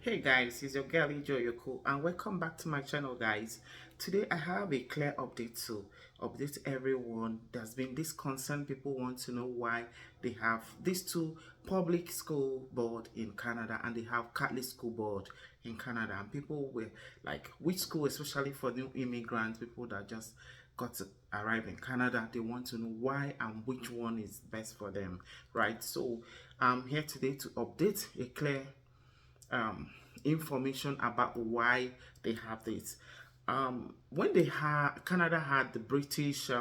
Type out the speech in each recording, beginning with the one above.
Hey guys, it's your girl Yoko and welcome back to my channel guys. Today I have a clear update to update everyone. There's been this concern, people want to know why they have these two public school board in Canada and they have Catholic school board in Canada, and people were like, which school, especially for new immigrants, people that just got to arrive in Canada, they want to know why and which one is best for them, right? So I'm here today to update a clear um, information about why they have this. When they had Canada had the British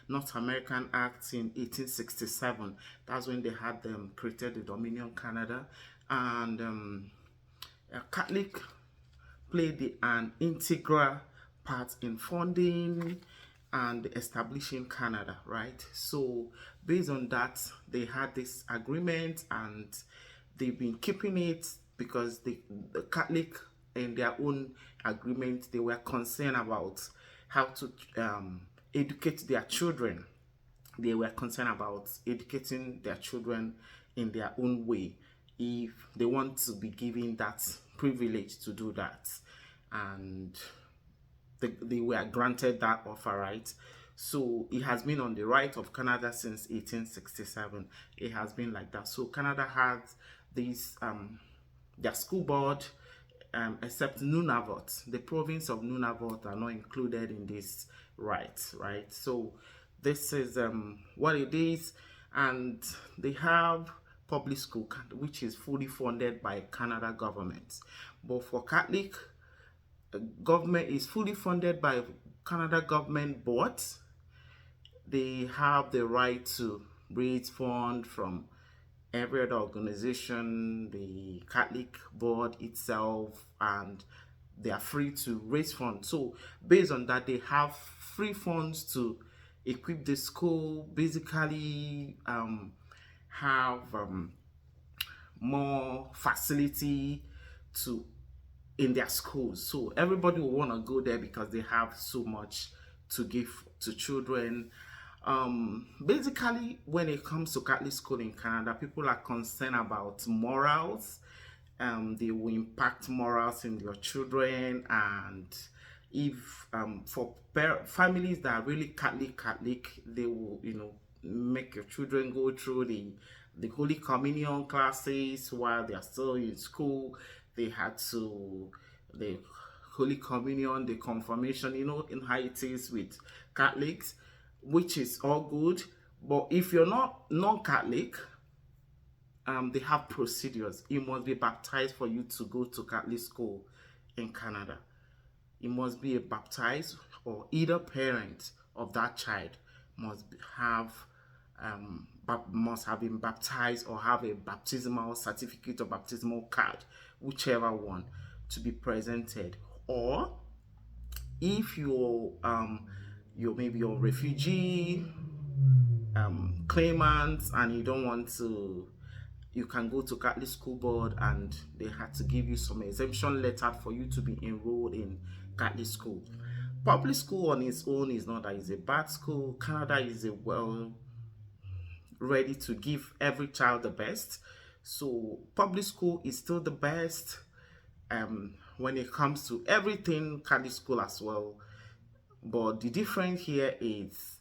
North American Act in 1867, that's when they had them created the Dominion Canada, and a Catholic played an integral part in funding and establishing Canada, right? So based on that, they had this agreement and they've been keeping it because the Catholic in their own agreement, they were concerned about how to educate their children. They were concerned about educating their children in their own way if they want to be given that privilege to do that. And they were granted that offer, right? So it has been on the right of Canada since 1867. It has been like that. So Canada has this their school board, except Nunavut. The province of Nunavut are not included in this rights, right? So this is what it is, and they have public school which is fully funded by Canada government. But for Catholic, government is fully funded by Canada government, but they have the right to raise fund from every other organization, the Catholic board itself, and they are free to raise funds. So based on that, they have free funds to equip the school, basically have more facility to in their schools. So everybody will want to go there because they have so much to give to children. Basically, when it comes to Catholic school in Canada, people are concerned about morals. They will impact morals in your children, and if for families that are really Catholic, they will, make your children go through the Holy Communion classes while they are still in school. They had to the Holy Communion, the confirmation, in how it is with Catholics, which is all good. But if you're not non-Catholic, they have procedures. You must be baptized for you to go to Catholic school in Canada. It must be a baptized, or either parent of that child have must have been baptized or have a baptismal certificate or baptismal card, whichever one, to be presented. Or if you're maybe a refugee claimant and you don't want to, you can go to Catholic school board and they had to give you some exemption letter for you to be enrolled in Catholic school. Public school on its own is not that it's a bad school. Canada is a well ready to give every child the best. So public school is still the best when it comes to everything Catholic school as well. But the difference here is,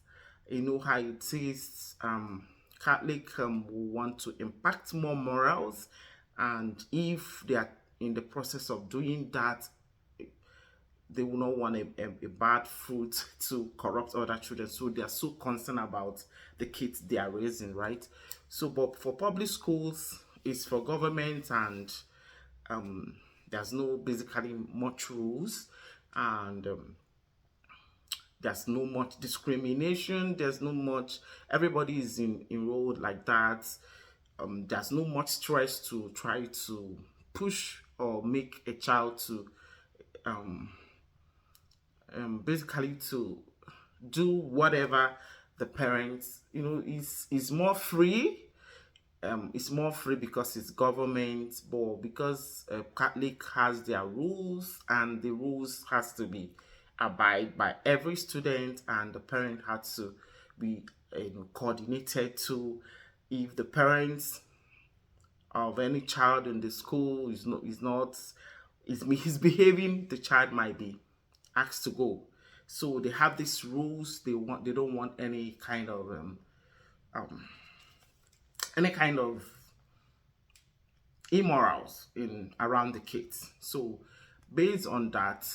how it is, Catholic will want to impact more morals, and if they are in the process of doing that, they will not want a bad fruit to corrupt other children. So they are so concerned about the kids they are raising, right? So, but for public schools, it's for government, and there's no basically much rules, and there's no much discrimination. There's no much, everybody is enrolled like that. There's no much stress to try to push or make a child to um, basically to do whatever the parents, is more free. It's more free because it's government, but because Catholic has their rules, and the rules has to be abide by every student, and the parent has to be coordinated to. If the parents of any child in the school is not is misbehaving, the child might be asked to go. So they have these rules. They don't want any kind of immorals in around the kids. So based on that,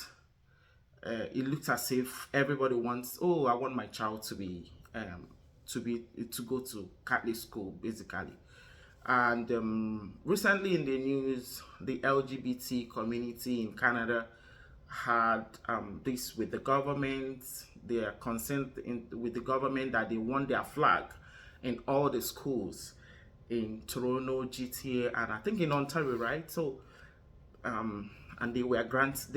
it looks as if everybody wants, oh, I want my child to be to go to Catholic school, basically. And recently in the news, the LGBT community in Canada had this with the government. They are concerned with the government that they want their flag in all the schools in Toronto, GTA, and I think in Ontario, right? So and they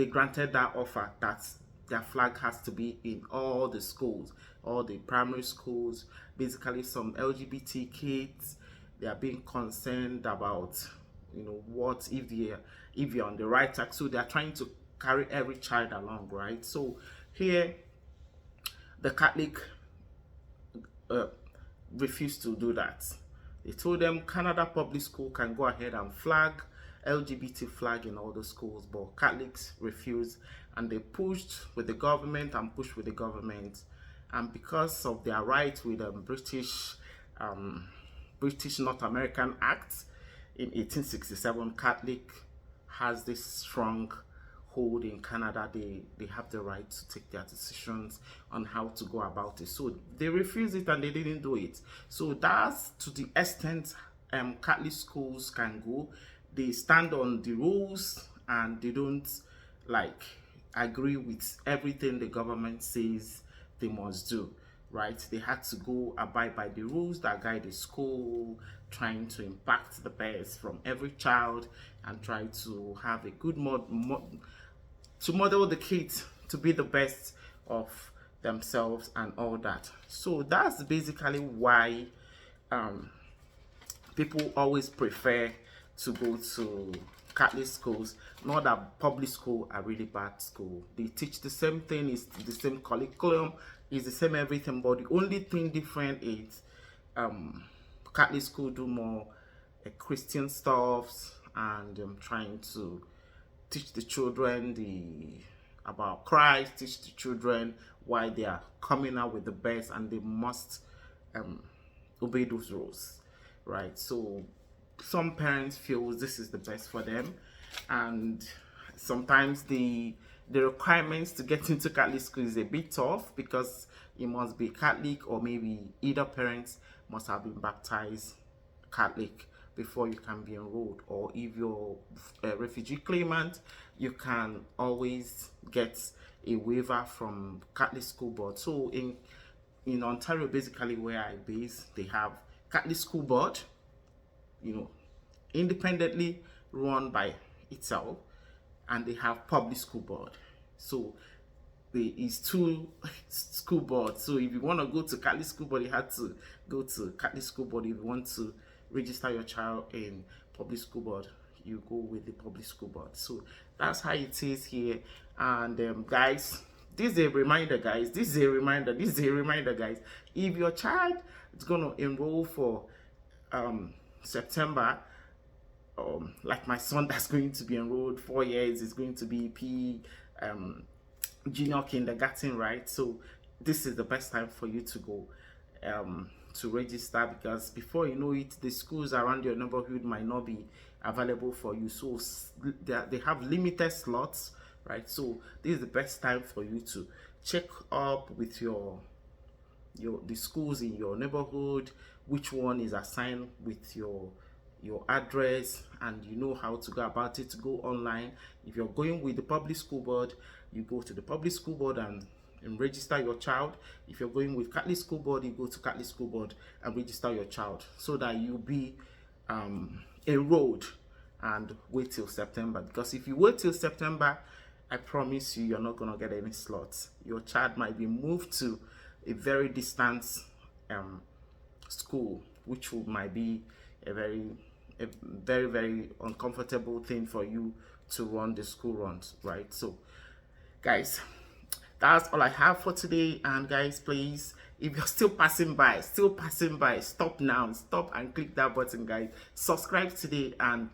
granted that offer that their flag has to be in all the schools, all the primary schools. Basically, some LGBT kids, they are being concerned about, what if you're on the right track. So they are trying to carry every child along, right? So here, the Catholic uh, refused to do that. They told them Canada public school can go ahead and flag LGBT flag in all the schools, but Catholics refused, and they pushed with the government and pushed with the government, and because of their right with British North American Act in 1867, Catholic has this strong hold in Canada. They have the right to take their decisions on how to go about it. So they refused it and they didn't do it. So that's to the extent Catholic schools can go. They stand on the rules and they don't like agree with everything the government says they must do, right? They had to go abide by the rules that guide the school, trying to impact the best from every child and try to have a good to model the kids to be the best of themselves and all that. So that's basically why people always prefer to go to Catholic schools. Not that public school are really bad school. They teach the same thing, it's the same curriculum, it's the same everything, but the only thing different is Catholic school do more Christian stuffs and trying to teach the children about Christ, teach the children why they are coming out with the best and they must obey those rules, right? So some parents feel this is the best for them, and sometimes the requirements to get into Catholic school is a bit tough because you must be Catholic, or maybe either parents must have been baptized Catholic before you can be enrolled, or if you're a refugee claimant, you can always get a waiver from Catholic school board. So in Ontario, basically where I base, they have Catholic school board, independently run by itself, and they have public school board. So there is two school boards. So if you want to go to Catholic school board, you have to go to Catholic school board. If you want to register your child in public school board, you go with the public school board. So that's how it is here. And guys, this is a reminder, guys. This is a reminder, guys. If your child is going to enroll for September, like my son that's going to be enrolled 4 years is going to be junior kindergarten, right? So this is the best time for you to go to register, because before you know it, the schools around your neighborhood might not be available for you. So they have limited slots, right? So this is the best time for you to check up with the schools in your neighborhood, which one is assigned with your address, and you know how to go about it, to go online. If you're going with the public school board, you go to the public school board and register your child. If you're going with Catholic school board, you go to Catholic school board and register your child, so that you'll be enrolled and wait till September. Because if you wait till September, I promise you're not going to get any slots. Your child might be moved to a very distant school, which might be a very, very uncomfortable thing for you to run the school runs, right? So guys, that's all I have for today. And guys, please, if you're still passing by, stop now, stop and click that button, guys. Subscribe today and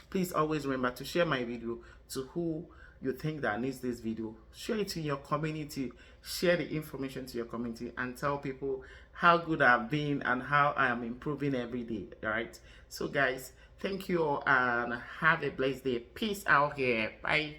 Please always remember to share my video to who you think that needs this video. Share it in your community. Share the information to your community and tell people how good I've been and how I am improving every day. All right. So guys, thank you all and have a blessed day. Peace out here. Bye.